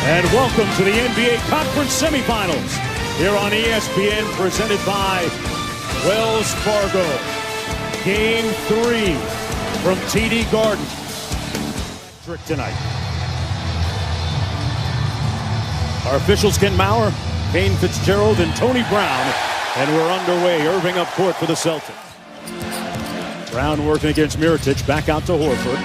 And welcome to the NBA Conference Semifinals here on ESPN, presented by Wells Fargo. Game 3 from TD Garden. Tonight. Our officials: Ken Maurer, Kane Fitzgerald, and Tony Brown. And we're underway. Irving up court for the Celtics. Brown working against Mirotic. Back out to Horford.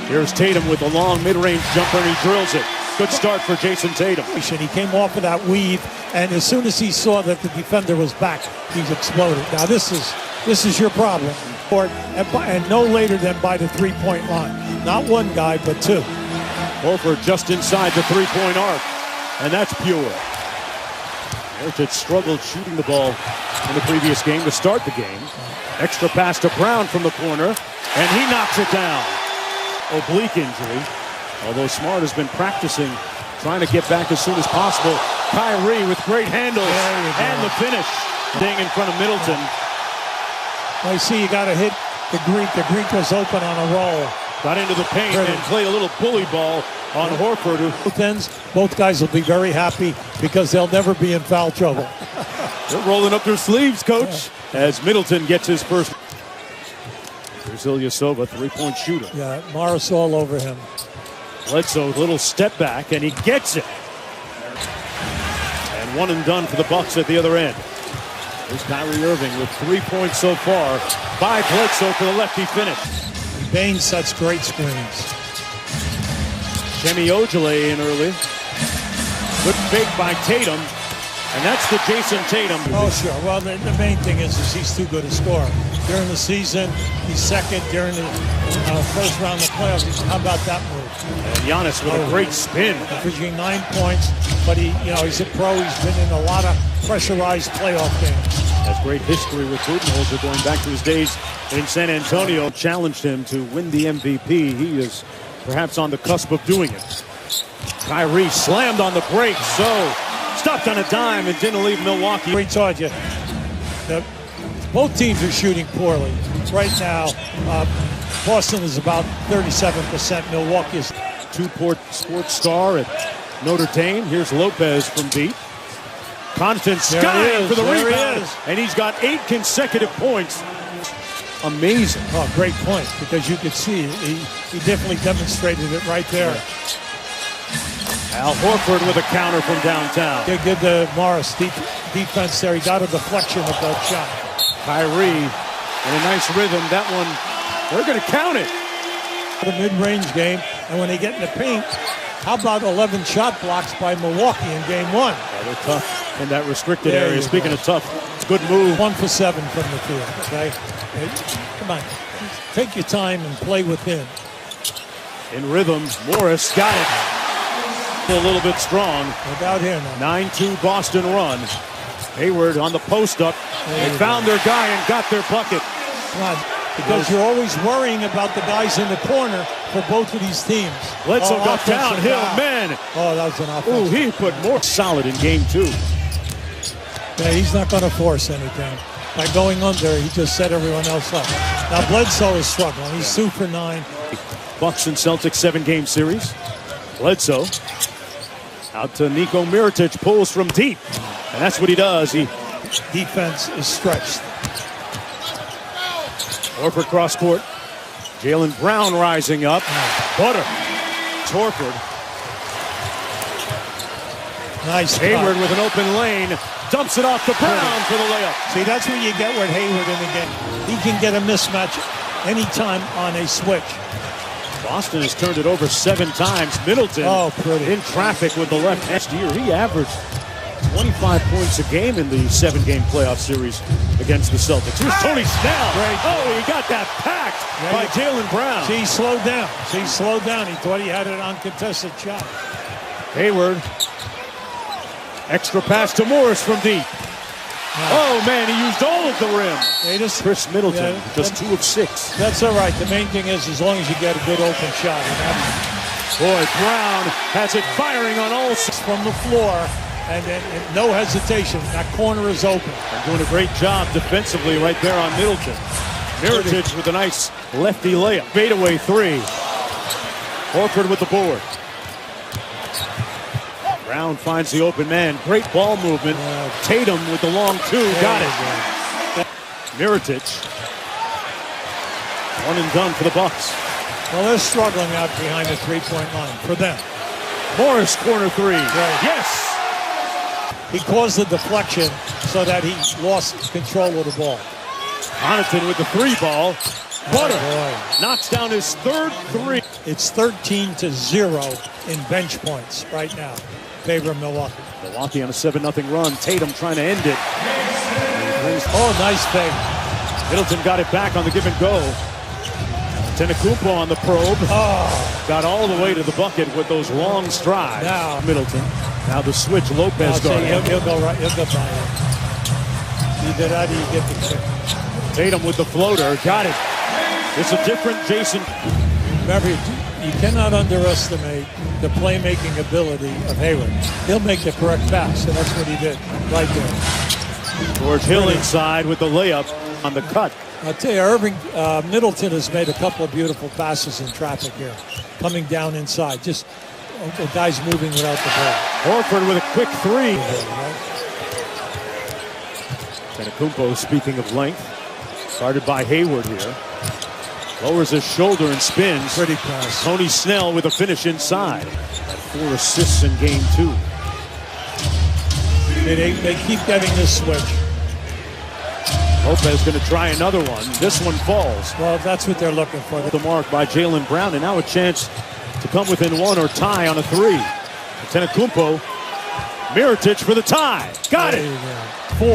Here's Tatum with a long mid-range jumper, and he drills it. Good start for Jason Tatum. He came off of that weave, and as soon as he saw that the defender was back, he's exploded. Now this is your problem. And no later than by the three-point line. Not one guy, but two. Horford just inside the three-point arc, and that's pure. Mirotic struggled shooting the ball in the previous game to start the game. Extra pass to Brown from the corner, and he knocks it down. Oblique injury, although Smart has been practicing, trying to get back as soon as possible. Kyrie with great handles and the finish. Thing in front of Middleton. I see you got to hit the Greek. The Greek was open on a roll. Got into the paint and played a little bully ball on Horford. Both guys will be very happy because they'll never be in foul trouble. They're rolling up their sleeves, coach, as Middleton gets his first. Here's Ilyasova, three-point shooter. Yeah, Morris all over him. Bledsoe, little step back, and he gets it. And one and done for the Bucks at the other end. There's Kyrie Irving with 3 points so far by Bledsoe for the lefty finish. Bain sets great screens. Semi Ojeleye in early. Good fake by Tatum. And that's the Jason Tatum. Oh, sure. Well, the main thing is he's too good a scorer. During the season, he's second. During the first round of the playoffs, how about that move? And Giannis with a great spin. Averaging 9 points, but he's a pro. He's been in a lot of pressurized playoff games. Has great history with Budenholzer going back to his days in San Antonio. Challenged him to win the MVP. He is perhaps on the cusp of doing it. Kyrie slammed on the break, so stopped on a dime and didn't leave Milwaukee. We told you that both teams are shooting poorly. Right now, Boston is about 37%. Milwaukee is. Two-port sports star at Notre Dame. Here's Lopez from deep. Constant sky for the rebound. And he's got 8 consecutive points. Amazing. Oh, great point, because you could see he definitely demonstrated it right there. Al Horford with a counter from downtown. They did the Morris defense there. He got a deflection of that shot. Kyrie in a nice rhythm. That one, they're going to count it. The mid-range game, and when they get in the paint, how about 11 shot blocks by Milwaukee in game 1? Yeah, they're tough in that restricted area. Speaking of tough, good move. 1 for 7 from the field, okay? Come on, take your time and play within. In rhythm, Morris got it. A little bit strong. Without him. 9-2 Boston run. Hayward on the post-up. They found their guy and got their bucket. Come on, because you're always worrying about the guys in the corner for both of these teams. Bledsoe got downhill, man. Oh, that was an offense. Ooh, he put more solid in game 2. Yeah, he's not going to force anything. By going under, he just set everyone else up. Now, Bledsoe is struggling. He's 2 for 9. Bucks and Celtics 7-game series. Bledsoe out to Niko Mirotic, pulls from deep. And that's what he does. Defense is stretched. Horford cross court. Jaylen Brown rising up. Butter. It's Horford. Nice. Hayward with an open lane. Dumps it off to Brown for the layup. See, that's what you get with Hayward in the game. He can get a mismatch anytime on a switch. Boston has turned it over 7 times. Middleton in traffic with the left. Next year, he averaged 25 points a game in the 7-game playoff series against the Celtics. Here's Tony Snell. Oh, he got that packed by Jaylen Brown. See, he slowed down. See, he slowed down. He thought he had an uncontested shot. Hayward. Extra pass to Morris from deep. Oh, man, he used all of the rim. Chris Middleton, just 2 of 6. That's all right. The main thing is as long as you get a good open shot. Boy, Brown has it firing on all 6 from the floor. And no hesitation. That corner is open. And doing a great job defensively right there on Middleton. Mirotic with a nice lefty layup. Fadeaway 3. Horford with the board. Brown finds the open man. Great ball movement. Tatum with the long two. Got it. Mirotic. One and done for the Bucks. Well, they're struggling out behind the three-point line for them. Morris, corner three. Right. Yes. He caused the deflection so that he lost control of the ball. Connaughton with the three ball. Butter knocks down his third three. It's 13-0 in bench points right now. Favor of Milwaukee. Milwaukee on a 7-0 run. Tatum trying to end it. Oh, nice fake. Middleton got it back on the give and go. Antetokounmpo on the probe. Oh. Got all the way to the bucket with those long strides. Now Middleton. Now the switch. Lopez guard. He'll go right. He'll go by him. Either that or you get the kick. Tatum with the floater. Got it. It's a different Jason. Remember, you cannot underestimate the playmaking ability of Hayward. He'll make the correct pass, and that's what he did right there. George Hill inside with the layup on the cut. I'll tell you, Middleton has made a couple of beautiful passes in traffic here. Coming down inside. Just the guy's moving without the ball. Horford with a quick three. Antetokounmpo, speaking of length, started by Hayward here. Lowers his shoulder and spins. Pretty pass. Tony Snell with a finish inside. 4 assists in game 2. They keep getting this switch. Lopez going to try another one. This one falls. Well, that's what they're looking for. The mark by Jaylen Brown, and now a chance to come within one or tie on a 3. Antetokounmpo, Mirotic for the tie. Got it. 4.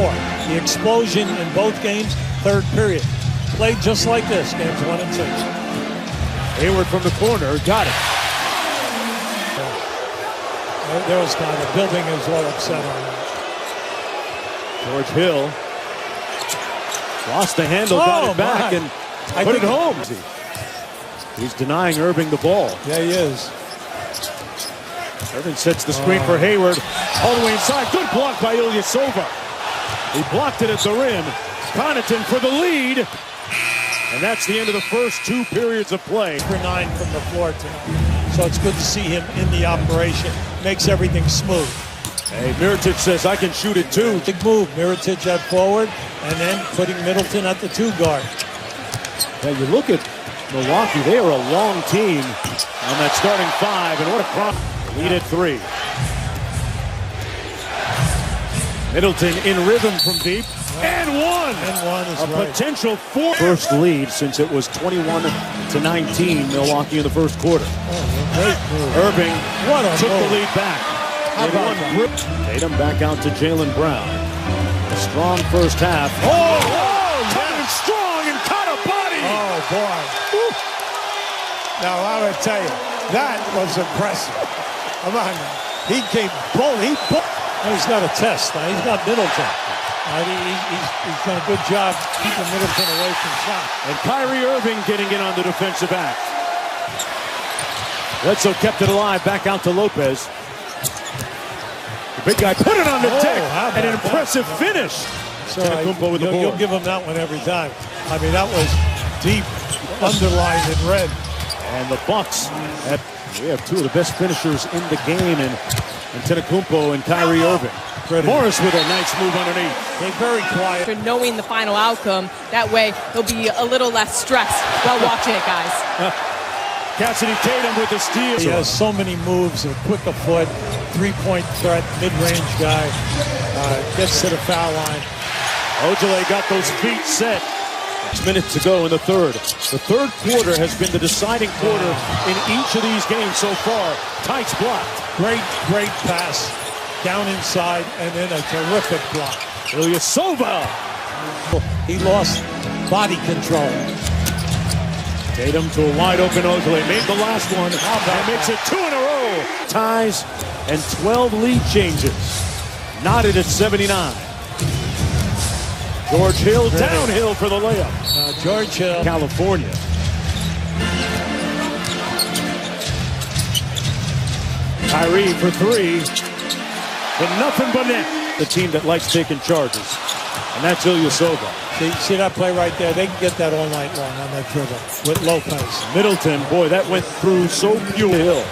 The explosion in both games, third period. Played just like this, games 1 and 2. Hayward from the corner, got it. There was kind of building is all upset on that. George Hill lost the handle, got it back, and put it home. He's denying Irving the ball. Yeah, he is. Irving sets the screen for Hayward. All the way inside. Good block by Ilyasova. He blocked it at the rim. Connaughton for the lead. And that's the end of the first 2 periods of play. For 9 from the floor tonight. So it's good to see him in the operation. Makes everything smooth. Hey, Mirotic says, I can shoot it too. Big move. Mirotic at forward, and then putting Middleton at the 2 guard. Now you look at Milwaukee, they are a long team on that starting 5, and what a crop. Lead at 3. Middleton in rhythm from deep. And one! And one is a potential 4. First lead since it was 21-19 Milwaukee in the first quarter. Great move. Irving took move. the lead back. Tatum back out to Jaylen Brown. A strong first half. Coming strong and caught a body. Oh, boy. Woo. Now, I would tell you, that was impressive. Come on now. He came bold. He's got a test. Now, he's got Middleton. He's done a good job keeping Middleton away from shot. And Kyrie Irving getting in on the defensive act. Bledsoe kept it alive. Back out to Lopez. The big guy put it on the deck. And an impressive finish. So with the ball. You'll give him that one every time. I mean, that was deep, underlined in red. And the Bucks, we have 2 of the best finishers in the game, and Antetokounmpo and Kyrie Irving. Morris with a nice move underneath. They're very quiet. For knowing the final outcome, that way he'll be a little less stressed while watching it, guys. Cassidy Tatum with the steal. He has so many moves, a quick of foot, 3-point threat, mid-range guy, gets to the foul line. Ojale got those feet set. 6 minutes to go in the third. The third quarter has been the deciding quarter in each of these games so far. Tights blocked. Great pass down inside, and then a terrific block. Ilyasova. He lost body control. Tatum to a wide open Ojale. Made the last one. And makes it 2 in a row. Ties and 12 lead changes. Knotted at 79. George Hill downhill for the layup. George Hill. California. Kyrie for 3. But nothing but net. The team that likes taking charges. And that's Ilyasova. See that play right there? They can get that all night long on that dribble with Lopez. Middleton, boy, that went through so pure. Hill.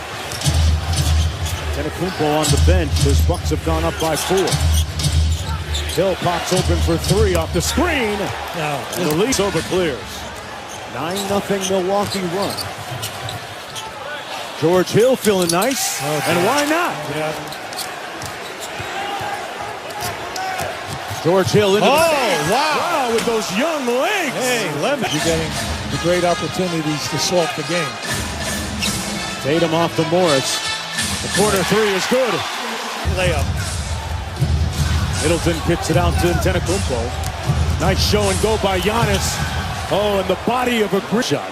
Antetokounmpo on the bench. His Bucks have gone up by 4. Hill pops open for 3 off the screen. Now, And the lead over clears. 9-0 Milwaukee run. George Hill feeling nice. And why not? yeah. George Hill into the Wow. wow, with those young legs. Hey, Lemon, you're getting the great opportunities to salt the game. Tatum off to Morris. The corner 3 is good. Layup. Middleton kicks it out to Antetokounmpo. Nice show and go by Giannis. Oh, and the body of a great shot.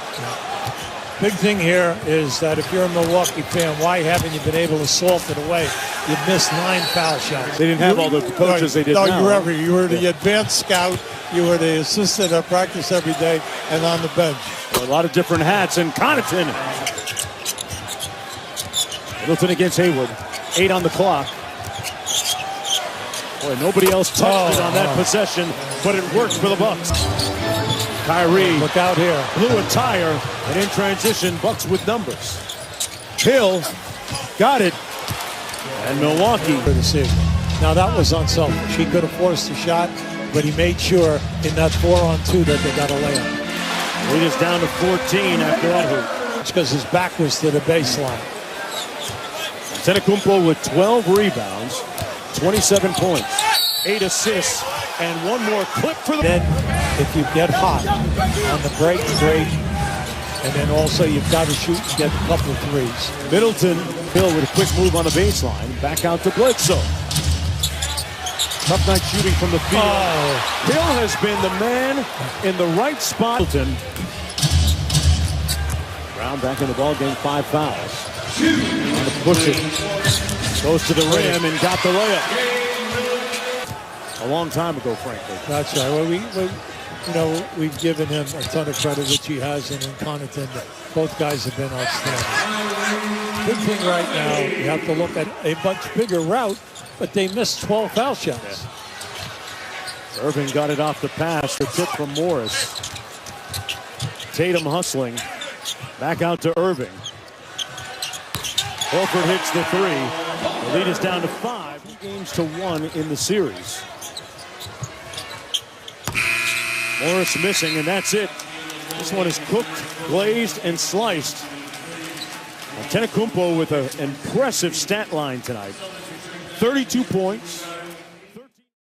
Big thing here is that if you're a Milwaukee fan, why haven't you been able to salt it away? You missed 9 foul shots. They didn't have all the coaches they did now. No, you were the advanced scout. You were the assistant at practice every day and on the bench. A lot of different hats. And Connaughton. Middleton against Hayward. 8 on the clock. Boy, nobody else touched it on that possession, but it worked for the Bucks. Kyrie, Look out here. blew a tire, and in transition, Bucks with numbers. Hill got it, and Milwaukee. For the season. Now that was unselfish. He could have forced a shot, but he made sure in that 4-on-2 that they got a layup. Lead is down to 14 after that hoop. It's because his back was to the baseline. Antetokounmpo with 12 rebounds, 27 points, 8 assists, and 1 more clip for the... Then if you get hot on the break, great. And then also you've got to shoot and get a couple of threes. Middleton, Hill with a quick move on the baseline. Back out to Bledsoe. Tough night shooting from the field. Oh. Hill has been the man in the right spot. Middleton. Brown back in the ball game, 5 fouls. And to push it. Goes to the rim and got the layup. A long time ago, frankly. That's right. Well, we've given him a ton of credit, which he has, and in Connaughton, both guys have been outstanding. Big thing right now, you have to look at a much bigger route, but they missed 12 foul shots. Yeah. Irving got it off the pass. The tip from Morris. Tatum hustling. Back out to Irving. Horford hits the 3. The lead is down to 5. 2 games to 1 in the series. Morris missing, and that's it. This one is cooked, glazed, and sliced. Antetokounmpo with an impressive stat line tonight. 32 points,